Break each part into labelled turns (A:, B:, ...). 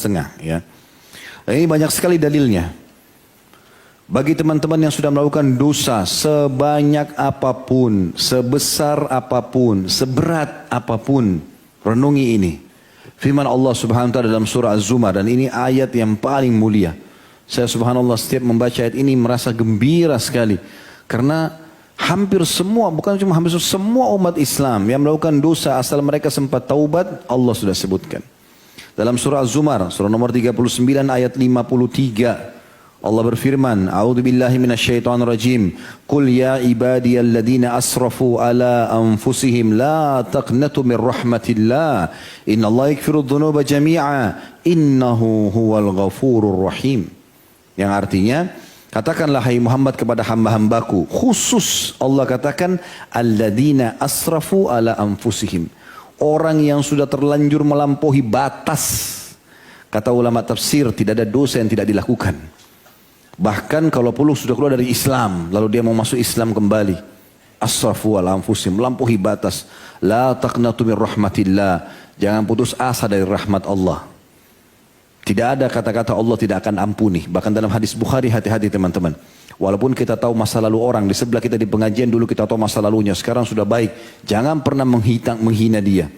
A: setengah ya. Dan ini banyak sekali dalilnya. Bagi teman-teman yang sudah melakukan dosa sebanyak apapun, sebesar apapun, seberat apapun, renungi ini. Firman Allah Subhanahu wa taala dalam surah Az-Zumar, dan ini ayat yang paling mulia. Saya subhanallah setiap membaca ayat ini merasa gembira sekali. Karena hampir semua, bukan cuma hampir semua umat Islam yang melakukan dosa asal mereka sempat taubat, Allah sudah sebutkan. Dalam surah Az-Zumar, surah nomor 39 ayat 53. Allah berfirman, A'udzu billahi minasyaitonir rajim. Qul ya ibadiyalladzina asrafu ala anfusihim la taqnatu min rahmatillah. Innallaha yaghfirudz dzunuba jami'a. Innahu huwal ghafurur rahim. Yang artinya, katakanlah hai Muhammad kepada hamba-hambaku, khusus Allah katakan alladzina asrafu ala anfusihim. Orang yang sudah terlanjur melampaui batas. Kata ulama tafsir, tidak ada dosa yang tidak dilakukan. Bahkan kalau perlu sudah keluar dari Islam, lalu dia mau masuk Islam kembali. Asrafu ala anfusihim, melampaui batas. La taqnatu min rahmatillah. Jangan putus asa dari rahmat Allah. Tidak ada kata-kata Allah tidak akan ampuni. Bahkan dalam hadis Bukhari, hati-hati teman-teman. Walaupun kita tahu masa lalu orang, di sebelah kita di pengajian dulu kita tahu masa lalunya, sekarang sudah baik. Jangan pernah menghina dia.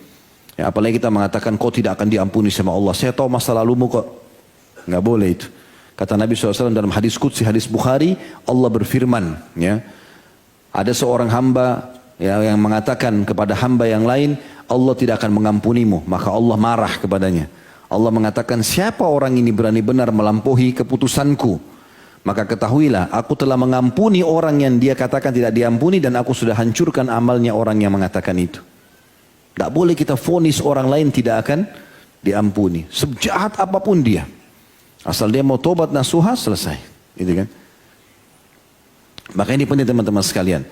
A: Ya, apalagi kita mengatakan kau tidak akan diampuni sama Allah. Saya tahu masa lalumu kok. Nggak boleh itu. Kata Nabi SAW dalam hadis Qudsi, hadis Bukhari, Allah berfirman, ya, ada seorang hamba ya, yang mengatakan kepada hamba yang lain, Allah tidak akan mengampunimu, maka Allah marah kepadanya. Allah mengatakan, siapa orang ini berani benar melampaui keputusanku? Maka ketahuilah, aku telah mengampuni orang yang dia katakan tidak diampuni, dan aku sudah hancurkan amalnya orang yang mengatakan itu. Tidak boleh kita vonis orang lain tidak akan diampuni, sejahat apapun dia. Asal dia mau tobat nasuha, selesai. Gitu kan? Maka ini penting teman-teman sekalian.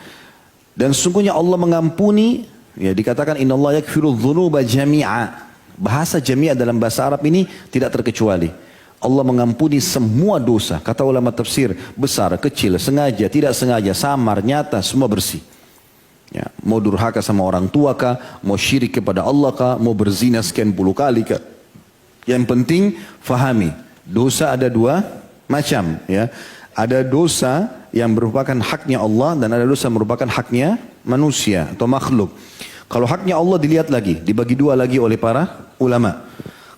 A: Dan sesungguhnya Allah mengampuni, ya dikatakan innallaha yaghfirudz dzunuba jami'a. Bahasa jami'a dalam bahasa Arab ini tidak terkecuali. Allah mengampuni semua dosa. Kata ulama tafsir, besar, kecil, sengaja, tidak sengaja, samar, nyata, semua bersih. Ya, mau durhaka sama orang tua kah, mau syirik kepada Allah kah, mau berzina sekian puluh kali kah. Yang penting fahami, dosa ada dua macam, ya. Ada dosa yang merupakan haknya Allah dan ada dosa yang merupakan haknya manusia atau makhluk. Kalau haknya Allah dilihat lagi, dibagi dua lagi oleh para ulama.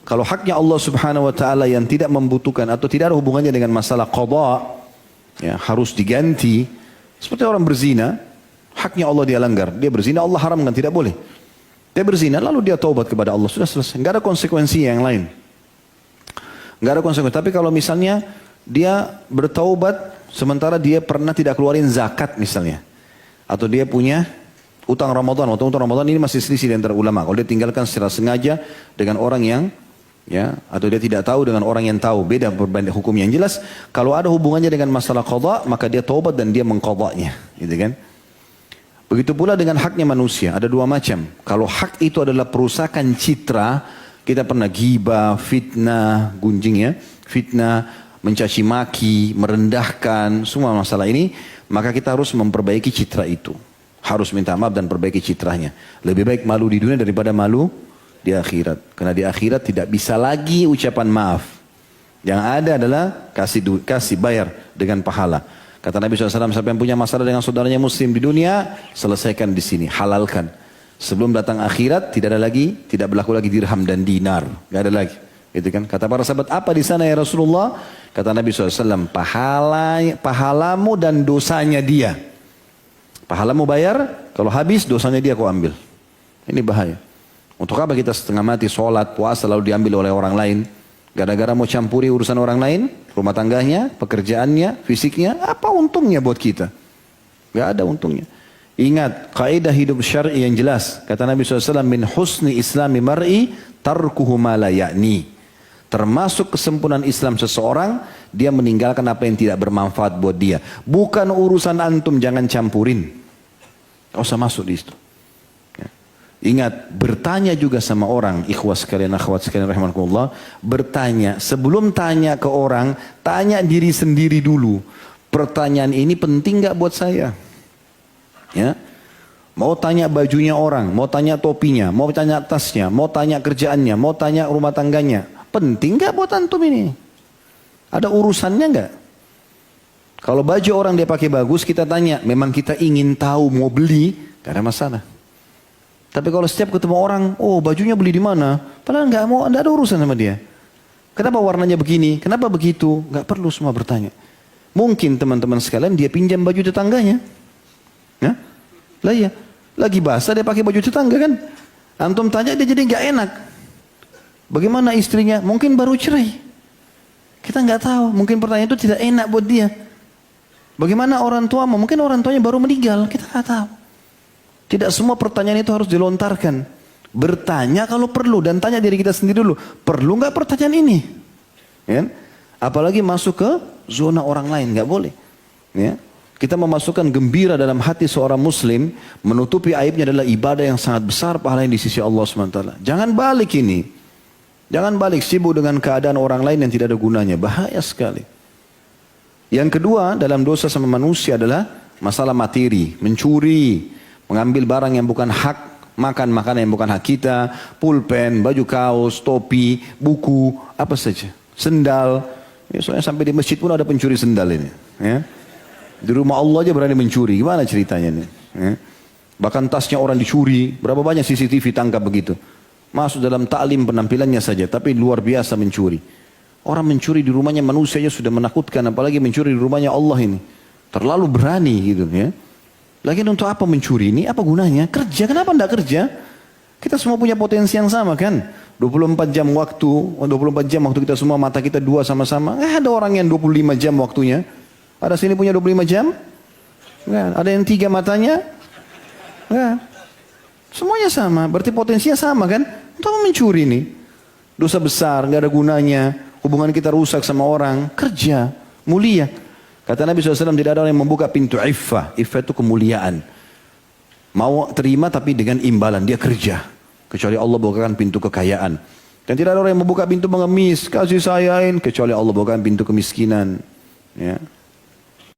A: Kalau haknya Allah Subhanahu wa taala yang tidak membutuhkan atau tidak ada hubungannya dengan masalah qada, ya, harus diganti. Seperti orang berzina, haknya Allah dia langgar. Dia berzina, Allah haramkan, tidak boleh. Dia berzina lalu dia taubat kepada Allah, sudah selesai. Enggak ada konsekuensi yang lain. Nggak ada konsekuensi. Tapi kalau misalnya dia bertaubat sementara dia pernah tidak keluarin zakat misalnya, atau dia punya utang Ramadan, atau utang Ramadan ini masih selisih di antara ulama. Kalau dia tinggalkan secara sengaja dengan orang yang, ya, atau dia tidak tahu dengan orang yang tahu, beda berbanding hukum yang jelas. Kalau ada hubungannya dengan masalah qada, maka dia taubat dan dia mengqadanya, gitu kan? Begitu pula dengan haknya manusia, ada dua macam. Kalau hak itu adalah perusakan citra, kita pernah ghibah, fitnah, gunjing ya, fitnah, mencaci maki, merendahkan, semua masalah ini, maka kita harus memperbaiki citra itu. Harus minta maaf dan perbaiki citranya. Lebih baik malu di dunia daripada malu di akhirat. Karena di akhirat tidak bisa lagi ucapan maaf. Yang ada adalah kasih bayar dengan pahala. Kata Nabi SAW, siapa yang punya masalah dengan saudaranya muslim di dunia, selesaikan di sini, halalkan. Sebelum datang akhirat tidak berlaku lagi dirham dan dinar, nggak ada lagi. Gitu kan? Kata para sahabat, apa di sana ya Rasulullah? Kata Nabi SAW, pahalamu dan dosanya dia. Pahalamu bayar, kalau habis dosanya dia kau ambil. Ini bahaya. Untuk apa kita setengah mati sholat, puasa lalu diambil oleh orang lain? Gara-gara mau campuri urusan orang lain, rumah tangganya, pekerjaannya, fisiknya, apa untungnya buat kita? Gak ada untungnya. Ingat, kaidah hidup syar'i yang jelas. Kata Nabi SAW, min husni islami mar'i tarkuhu ma la ya'ni. Termasuk kesempurnaan Islam seseorang, dia meninggalkan apa yang tidak bermanfaat buat dia. Bukan urusan antum, jangan campurin. Gak usah masuk di situ. Ya. Ingat, bertanya juga sama orang, ikhwas sekalian, akhwat sekalian, rahimakumullah. Bertanya, sebelum tanya ke orang, tanya diri sendiri dulu. Pertanyaan ini penting gak buat saya? Ya, mau tanya bajunya orang, mau tanya topinya, mau tanya tasnya, mau tanya kerjaannya, mau tanya rumah tangganya, Penting nggak buat antum ini? Ada urusannya nggak? Kalau baju orang dia pakai bagus, kita tanya, memang kita ingin tahu mau beli, gak ada masalah. Tapi kalau setiap ketemu orang, oh bajunya beli di mana? Padahal nggak ada urusan sama dia. Kenapa warnanya begini? Kenapa begitu? Nggak perlu semua bertanya. Mungkin teman-teman sekalian dia pinjam baju tetangganya. Ya? Lah iya, lagi basah dia pakai baju tetangga kan? Antum tanya dia jadi nggak enak. Bagaimana istrinya? Mungkin baru cerai. Kita nggak tahu. Mungkin pertanyaan itu tidak enak buat dia. Bagaimana orang tuamu? Mungkin orang tuanya baru meninggal. Kita nggak tahu. Tidak semua pertanyaan itu harus dilontarkan. Bertanya kalau perlu dan tanya diri kita sendiri dulu. Perlu nggak pertanyaan ini? Ya? Apalagi masuk ke zona orang lain, nggak boleh. Ya? Kita memasukkan gembira dalam hati seorang muslim, menutupi aibnya adalah ibadah yang sangat besar pahalanya di sisi Allah SWT. Jangan balik ini. Jangan balik sibuk dengan keadaan orang lain yang tidak ada gunanya. Bahaya sekali. Yang kedua dalam dosa sama manusia adalah masalah materi. Mencuri, mengambil barang yang bukan hak, makan makanan yang bukan hak kita, pulpen, baju kaos, topi, buku, apa saja. Sendal. Ya, soalnya sampai di masjid pun ada pencuri sendal ini. Ya. Di rumah Allah aja berani mencuri. Gimana ceritanya nih? Ya. Bahkan tasnya orang dicuri. Berapa banyak CCTV tangkap begitu. Masuk dalam taklim penampilannya saja. Tapi luar biasa mencuri. Orang mencuri di rumahnya manusia aja sudah menakutkan. Apalagi mencuri di rumahnya Allah ini. Terlalu berani gitu ya. Lagian untuk apa mencuri ini? Apa gunanya? Kerja. Kenapa tidak kerja? Kita semua punya potensi yang sama kan? 24 jam waktu. 24 jam waktu kita semua, mata kita dua sama-sama. Ada orang yang 25 jam waktunya. Ada sini punya 25 jam? Enggak. Ada yang 3 matanya? Enggak. Semuanya sama. Berarti potensinya sama kan? Untuk apa mencuri ini? Dosa besar, enggak ada gunanya. Hubungan kita rusak sama orang. Kerja, mulia. Kata Nabi SAW, tidak ada orang yang membuka pintu iffah. Iffah itu kemuliaan. Mau terima tapi dengan imbalan. Dia kerja. Kecuali Allah bukakan pintu kekayaan. Dan tidak ada orang yang membuka pintu mengemis. Kasih sayain. Kecuali Allah bukakan pintu kemiskinan. Ya.